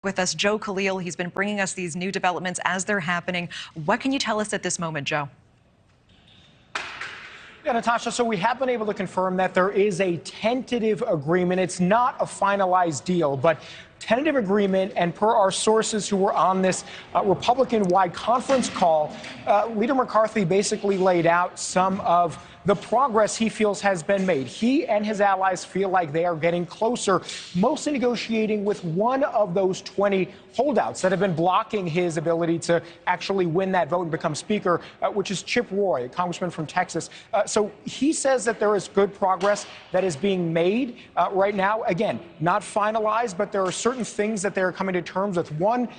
With us, Joe Khalil. He's been bringing us these new developments as they're happening. What can you tell us at this moment, Joe? Yeah, Natasha, so we have been able to confirm that there is a tentative agreement. It's not a finalized deal, but tentative agreement. And per our sources who were on this Republican-wide conference call, Leader McCarthy basically laid out some of the progress he feels has been made. He and his allies feel like they are getting closer, mostly negotiating with one of those 20 holdouts that have been blocking his ability to actually win that vote and become Speaker, which is Chip Roy, a congressman from Texas. So he says that there is good progress that is being made right now. Again, not finalized, but there are certain things that they're coming to terms with. One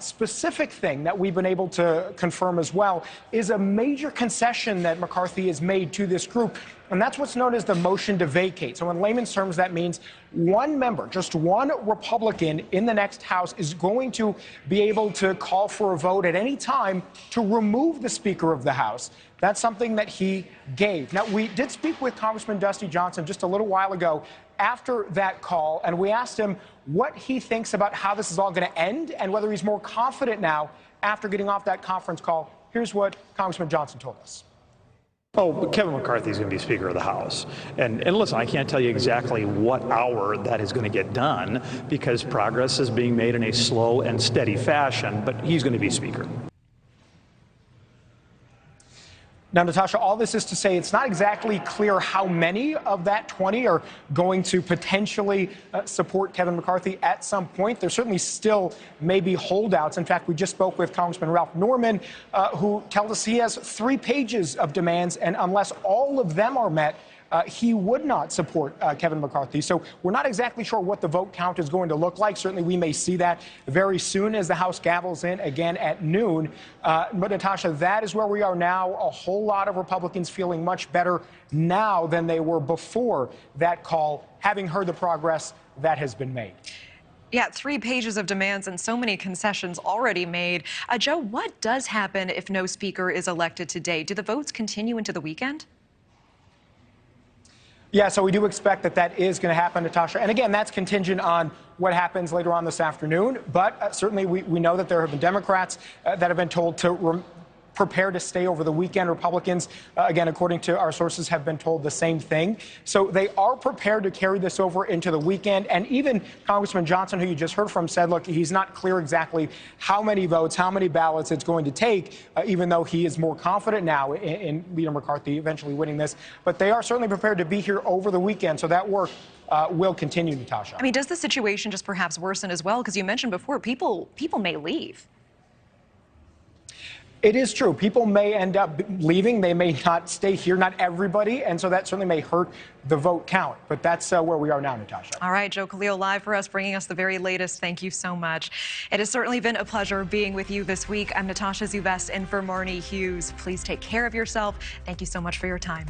specific thing that we've been able to confirm as well is a major concession that McCarthy has made to this group, and that's what's known as the motion to vacate. So in layman's terms, that means one member, just one Republican in the next House, is going to be able to call for a vote at any time to remove the Speaker of the House. That's something that he gave. Now, we did speak with Congressman Dusty Johnson just a little while ago after that call, and we asked him what he thinks about how this is all going to end and whether he's more confident now after getting off that conference call. Here's what Congressman Johnson told us. Oh, Kevin McCarthy is going to be Speaker of the House. And listen, I can't tell you exactly what hour that is going to get done because progress is being made in a slow and steady fashion, but he's going to be Speaker. Now, Natasha, all this is to say it's not exactly clear how many of that 20 are going to potentially support Kevin McCarthy at some point. There certainly still may be holdouts. In fact, we just spoke with Congressman Ralph Norman, who tells us he has 3 pages of demands, and unless all of them are met, he would not support Kevin McCarthy. So we're not exactly sure what the vote count is going to look like. Certainly, we may see that very soon as the House gavels in again at noon. But, Natasha, that is where we are now. A whole lot of Republicans feeling much better now than they were before that call, having heard the progress that has been made. Yeah, 3 pages of demands and so many concessions already made. Joe, what does happen if no Speaker is elected today? Do the votes continue into the weekend? Yeah, so we do expect that that is going to happen, Natasha. And again, that's contingent on what happens later on this afternoon. But certainly we know that there have been Democrats that have been told to prepare to stay over the weekend. Republicans, again, according to our sources, have been told the same thing. So they are prepared to carry this over into the weekend. And even Congressman Johnson, who you just heard from, said, look, he's not clear exactly how many votes, how many ballots it's going to take, even though he is more confident now in Leader McCarthy eventually winning this. But they are certainly prepared to be here over the weekend. So that work will continue, Natasha. I mean, does the situation just perhaps worsen as well? Because you mentioned before, people may leave. It is true. People may end up leaving. They may not stay here, not everybody. And so that certainly may hurt the vote count. But that's where we are now, Natasha. All right, Joe Khalil live for us, bringing us the very latest. Thank you so much. It has certainly been a pleasure being with you this week. I'm Natasha Zubest in for Marnie Hughes. Please take care of yourself. Thank you so much for your time.